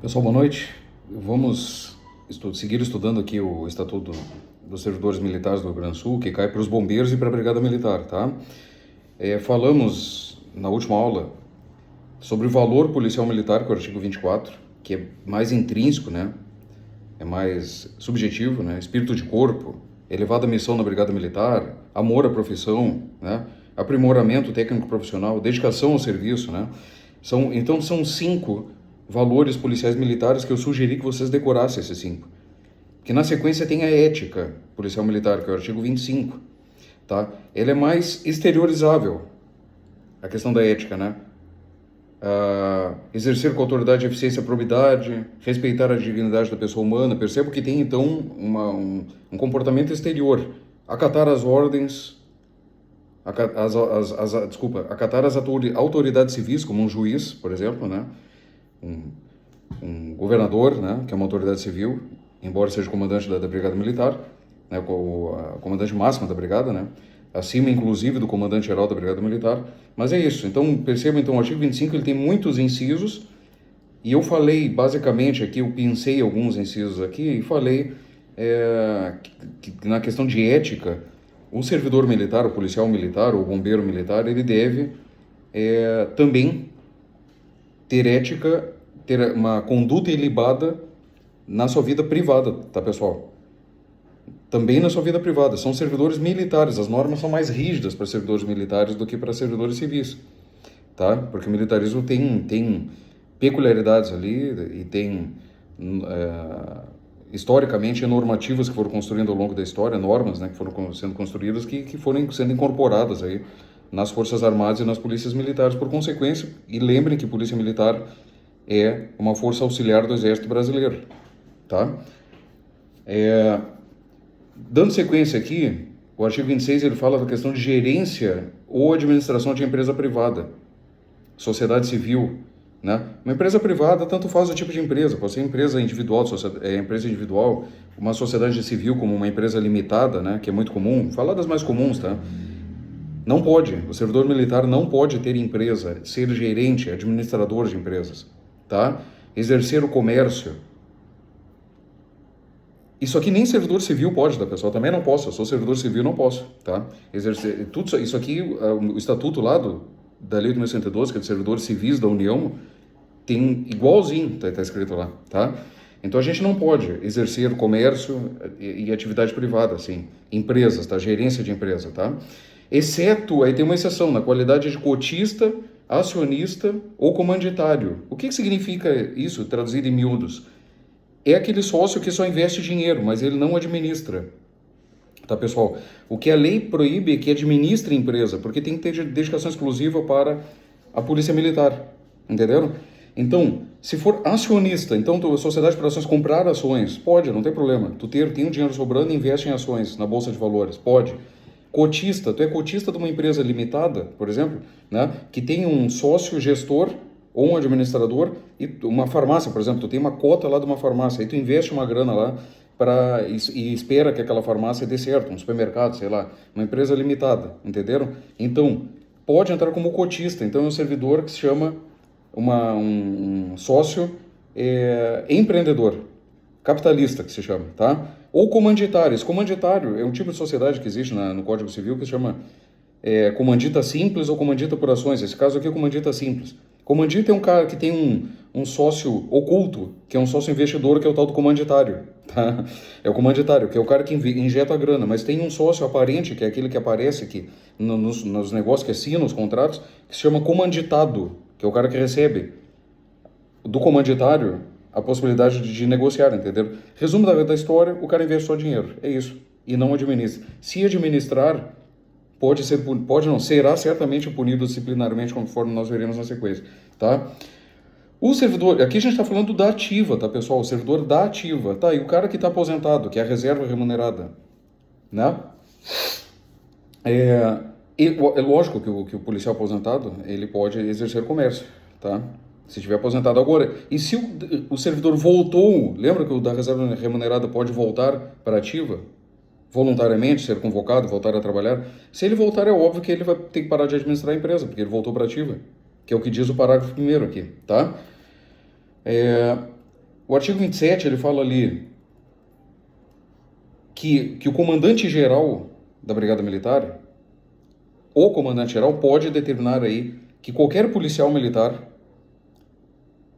Pessoal, boa noite. Vamos seguir estudando aqui o Estatuto dos Servidores Militares do Rio Grande do Sul, que cai para os bombeiros e para a Brigada Militar, tá? Falamos na última aula sobre o valor policial militar, que é o artigo 24, que é mais intrínseco, né? É mais subjetivo, né? Espírito de corpo, elevada missão na Brigada Militar, amor à profissão, né? Aprimoramento técnico profissional, dedicação ao serviço, né? Então são 5 valores policiais militares que eu sugeri que vocês decorassem esses 5. Que na sequência tem a ética policial militar, que é o artigo 25, tá? Ele é mais exteriorizável, a questão da ética, né? Exercer com autoridade, eficiência e probidade, respeitar a dignidade da pessoa humana. Percebo que tem, então, um comportamento exterior. Acatar as ordens, acatar as autoridades civis, como um juiz, por exemplo, né? Um governador, né? Que é uma autoridade civil, embora seja comandante da Brigada Militar, né? O comandante máximo da Brigada, né? Acima, inclusive, do comandante-geral da Brigada Militar. Mas é isso. Então, perceba, então, o artigo 25 ele tem muitos incisos, e eu falei, basicamente, aqui, eu pensei alguns incisos aqui, e falei que na questão de ética, o servidor militar, o policial militar, o bombeiro militar, ele deve também ter ética, ter uma conduta ilibada na sua vida privada, tá, pessoal? Também na sua vida privada. São servidores militares. As normas são mais rígidas para servidores militares do que para servidores civis, tá? Porque o militarismo tem peculiaridades ali e tem, historicamente, normativas que foram construindo ao longo da história, normas, né, que foram sendo construídas, que foram sendo incorporadas aí nas Forças Armadas e nas polícias militares por consequência. E lembrem que Polícia Militar é uma força auxiliar do Exército Brasileiro, tá? Dando sequência aqui, o artigo 26 ele fala da questão de gerência ou administração de empresa privada, sociedade civil, né? Uma empresa privada tanto faz o tipo de empresa, pode ser empresa individual, empresa individual, uma sociedade civil como uma empresa limitada, né? Que é muito comum, falar das mais comuns, tá? Não pode, o servidor militar não pode ter empresa, ser gerente, administrador de empresas, tá? Exercer o comércio. Isso aqui nem servidor civil pode, tá, pessoal? Também não posso, eu sou servidor civil, não posso, tá? Exercer, tudo isso aqui, o estatuto lá da Lei de 1912, que é de servidores civis da União, tem igualzinho, tá escrito lá, tá? Então a gente não pode exercer comércio e atividade privada, assim, empresas, tá? Gerência de empresa, tá? Exceto, aí tem uma exceção, na qualidade de cotista, acionista ou comanditário. O que significa isso, traduzido em miúdos? É aquele sócio que só investe dinheiro, mas ele não administra. Tá, pessoal? O que a lei proíbe é que administre empresa, porque tem que ter dedicação exclusiva para a polícia militar. Entenderam? Então, se for acionista, então a sociedade para ações comprar ações, pode, não tem problema. Tu tem um dinheiro sobrando e investe em ações na bolsa de valores, pode. Cotista, tu é cotista de uma empresa limitada, por exemplo, né, que tem um sócio gestor ou um administrador e uma farmácia, por exemplo, tu tem uma cota lá de uma farmácia, aí tu investe uma grana lá e espera que aquela farmácia dê certo, um supermercado, sei lá, uma empresa limitada, entenderam? Então, pode entrar como cotista, então é um servidor que se chama um sócio empreendedor, capitalista que se chama, tá? Ou comanditário. Esse comanditário é um tipo de sociedade que existe no Código Civil que se chama comandita simples ou comandita por ações. Esse caso aqui é comandita simples. Comandita é um cara que tem um sócio oculto, que é um sócio investidor, que é o tal do comanditário, tá? É o comanditário, que é o cara que injeta a grana, mas tem um sócio aparente, que é aquele que aparece aqui nos negócios, que assina os contratos, que se chama comanditado, que é o cara que recebe do comanditário a possibilidade de negociar, entendeu? Resumo da história, o cara investe só dinheiro, é isso, e não administra. Se administrar, pode não, será certamente punido disciplinarmente, conforme nós veremos na sequência, tá? O servidor, aqui a gente está falando da ativa, tá, pessoal? O servidor da ativa, tá? E o cara que está aposentado, que é a reserva remunerada, né? É lógico que o policial aposentado, ele pode exercer comércio, tá? Se estiver aposentado agora. E se o servidor voltou, lembra que o da reserva remunerada pode voltar para a ativa? Voluntariamente, ser convocado, voltar a trabalhar. Se ele voltar, é óbvio que ele vai ter que parar de administrar a empresa, porque ele voltou para a ativa, que é o que diz o parágrafo 1º aqui, tá? O artigo 27, ele fala ali que o comandante-geral da Brigada Militar, o comandante-geral pode determinar aí que qualquer policial militar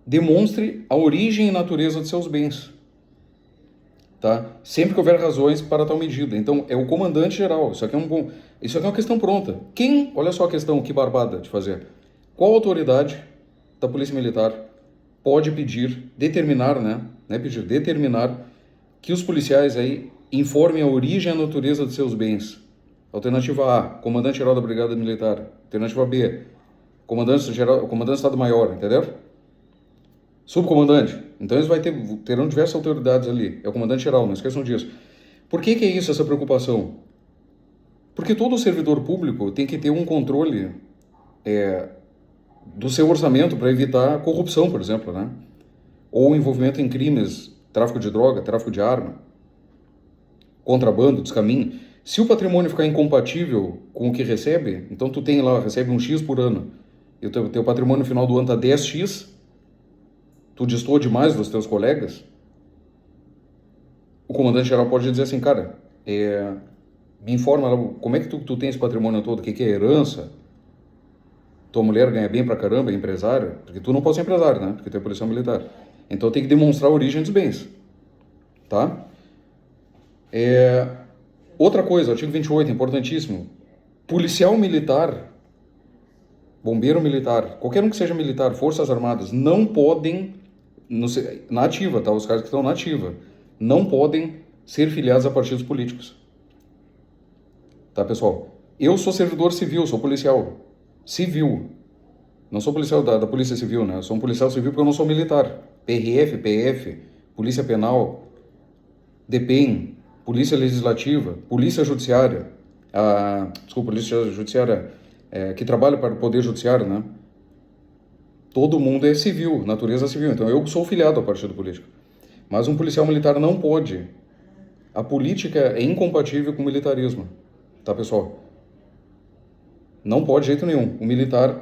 demonstre a origem e natureza de seus bens, tá? Sempre que houver razões para tal medida. Então, é o comandante-geral. Isso aqui é uma questão pronta. Olha só a questão, que barbada de fazer. Qual autoridade da Polícia Militar pode determinar que os policiais aí informem a origem e a natureza de seus bens? Alternativa A, comandante-geral da Brigada Militar. Alternativa B, comandante do Estado-Maior, entendeu? Subcomandante. Então eles terão diversas autoridades ali. É o comandante-geral, não esqueçam disso. Por que é isso, essa preocupação? Porque todo servidor público tem que ter um controle do seu orçamento para evitar corrupção, por exemplo, né? Ou envolvimento em crimes, tráfico de droga, tráfico de arma, contrabando, descaminho. Se o patrimônio ficar incompatível com o que recebe, então tu recebe um X por ano, e o teu patrimônio no final do ano está 10X, tu destoa demais dos teus colegas, o comandante-geral pode dizer assim, cara, me informa como é que tu tem esse patrimônio todo, o que é herança, tua mulher ganha bem pra caramba, é empresária, porque tu não pode ser empresário, né, porque tu é policial militar. Então tem que demonstrar a origem dos bens, tá? Outra coisa, artigo 28, importantíssimo, policial militar, bombeiro militar, qualquer um que seja militar, forças armadas, não podem, na ativa, tá? Os caras que estão na ativa, não podem ser filiados a partidos políticos. Tá, pessoal? Eu sou servidor civil, sou policial civil. Não sou policial da Polícia Civil, né? Eu sou um policial civil porque eu não sou militar. PRF, PF, Polícia Penal, DPEM, Polícia Legislativa, Polícia Judiciária, Polícia Judiciária, que trabalha para o Poder Judiciário, né? Todo mundo é civil, natureza civil. Então eu sou filiado ao partido político. Mas um policial militar não pode. A política é incompatível com o militarismo. Tá, pessoal? Não pode de jeito nenhum. O militar,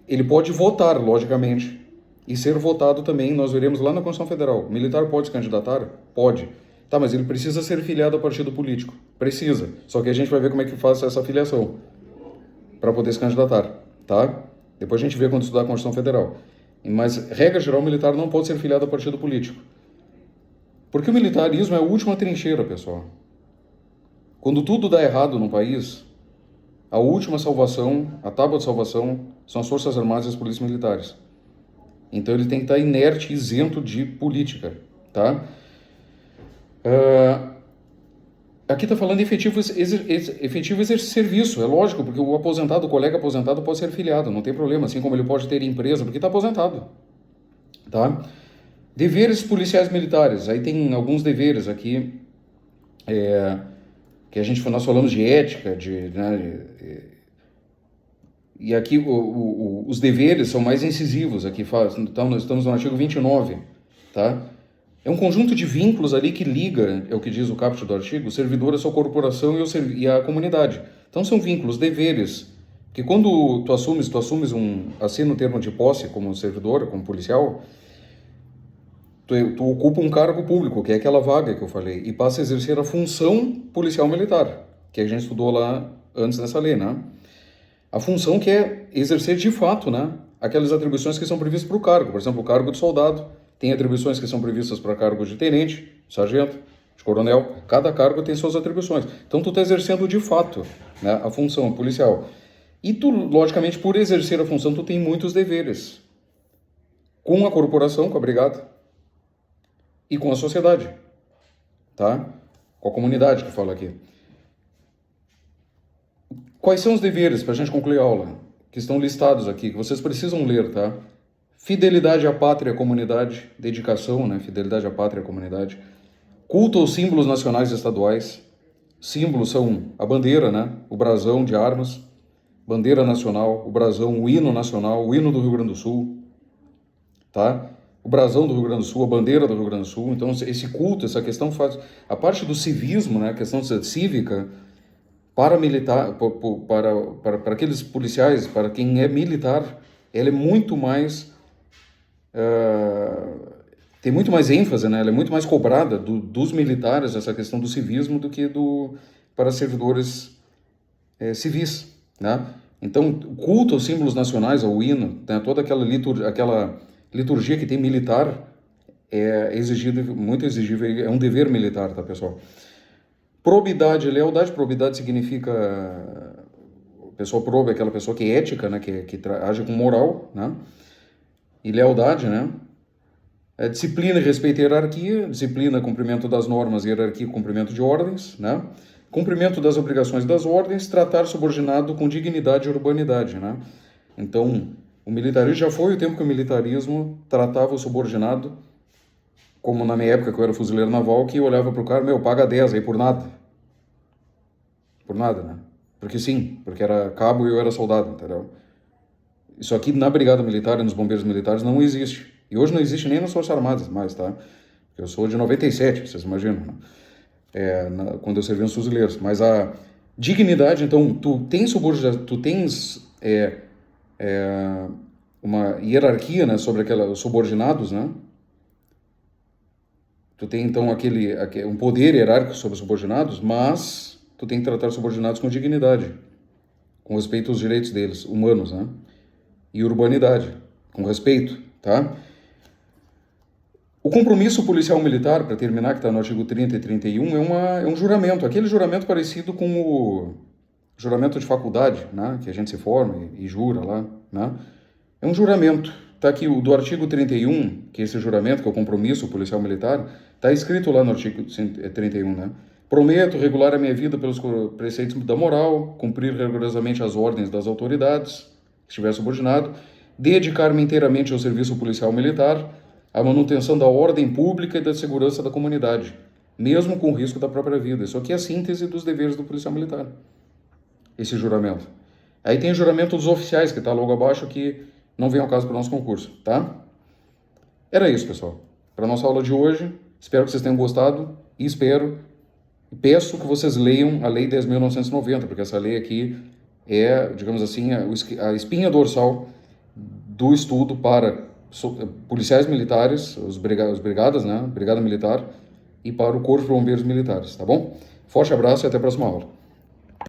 ele pode votar, logicamente, e ser votado também, nós veremos lá na Constituição Federal. O militar pode se candidatar? Pode. Tá, mas ele precisa ser filiado ao partido político. Precisa. Só que a gente vai ver como é que faz essa filiação para poder se candidatar, tá? Depois a gente vê quando estudar a Constituição Federal. Mas, regra geral, o militar não pode ser filiado ao partido político. Porque o militarismo é a última trincheira, pessoal. Quando tudo dá errado no país, a última salvação, a tábua de salvação, são as Forças Armadas e as Polícias Militares. Então ele tem que estar inerte, isento de política, tá? Aqui está falando de efetivo exercício de serviço, é lógico, porque o colega aposentado pode ser filiado, não tem problema, assim como ele pode ter empresa, porque está aposentado, tá? Deveres policiais militares, aí tem alguns deveres aqui, que nós falamos de ética, e aqui os deveres são mais incisivos, aqui então nós estamos no artigo 29, tá? É um conjunto de vínculos ali que liga, é o que diz o caput do artigo, o servidor à sua corporação e à comunidade. Então são vínculos, deveres, que quando tu assumes assina o termo de posse como servidor, como policial, tu ocupa um cargo público, que é aquela vaga que eu falei, e passa a exercer a função policial militar, que a gente estudou lá antes nessa lei, né? A função que é exercer de fato, né, aquelas atribuições que são previstas para o cargo. Por exemplo, o cargo de soldado tem atribuições que são previstas para cargos de tenente, sargento, de coronel. Cada cargo tem suas atribuições. Então tu está exercendo de fato, né, a função policial. E tu, logicamente, por exercer a função, tu tem muitos deveres. Com a corporação, com a brigada, e com a sociedade, tá? Com a comunidade que fala aqui. Quais são os deveres, para a gente concluir a aula, que estão listados aqui, que vocês precisam ler, tá? Fidelidade à pátria e à comunidade, dedicação, né? Fidelidade à pátria e à comunidade. Culto aos símbolos nacionais e estaduais. Símbolos são a bandeira, né? O brasão de armas, bandeira nacional, o brasão, o hino nacional, o hino do Rio Grande do Sul, tá? O brasão do Rio Grande do Sul, a bandeira do Rio Grande do Sul. Então, esse culto, essa questão faz... A parte do civismo, né? A questão cívica, para militar, para aqueles policiais, para quem é militar, ela é muito mais tem muito mais ênfase, né? Ela é muito mais cobrada dos militares, essa questão do civismo, do que para servidores civis, né? Então, o culto aos símbolos nacionais, ao hino, né? Toda aquela liturgia que tem militar é exigido, muito exigível, é um dever militar, tá, pessoal? Probidade e lealdade. Probidade significa pessoa proba é aquela pessoa que é ética, né? Que age com moral, né? E lealdade, né? Disciplina e respeito à hierarquia. Disciplina, cumprimento das normas, hierarquia, cumprimento de ordens, né? Cumprimento das obrigações das ordens, tratar subordinado com dignidade e urbanidade, né? Então, o militarismo já foi o tempo que o militarismo tratava o subordinado, como na minha época que eu era fuzileiro naval, que eu olhava pro cara, paga 10 aí por nada. Por nada, né? Porque sim, porque era cabo e eu era soldado, entendeu? Isso aqui na Brigada Militar e nos Bombeiros Militares não existe. E hoje não existe nem nas Forças Armadas mais, tá? Eu sou de 97, vocês imaginam, né? Quando eu servi nos fuzileiros. Mas a dignidade, então, tu tens uma hierarquia, né, sobre os subordinados, né? Tu tem, então, um poder hierárquico sobre os subordinados, mas tu tem que tratar os subordinados com dignidade, com respeito aos direitos deles, humanos, né? E urbanidade, com respeito, tá? O compromisso policial militar, para terminar, que está no artigo 30 e 31, é um juramento, aquele juramento parecido com o juramento de faculdade, né, que a gente se forma e jura lá, né? É um juramento. Está aqui o do artigo 31, que é esse juramento, que é o compromisso policial militar, está escrito lá no artigo 31, né? Prometo regular a minha vida pelos preceitos da moral, cumprir rigorosamente as ordens das autoridades, que estiver subordinado, dedicar-me inteiramente ao serviço policial militar, à manutenção da ordem pública e da segurança da comunidade, mesmo com o risco da própria vida. Isso aqui é a síntese dos deveres do policial militar, esse juramento. Aí tem o juramento dos oficiais, que está logo abaixo, que não vem ao caso para o nosso concurso, tá? Era isso, pessoal. Para a nossa aula de hoje, espero que vocês tenham gostado e peço que vocês leiam a Lei 10.990, porque essa lei aqui é, digamos assim, a espinha dorsal do estudo para policiais militares, os brigadas, né? Brigada Militar, e para o Corpo de Bombeiros Militares, tá bom? Forte abraço e até a próxima aula.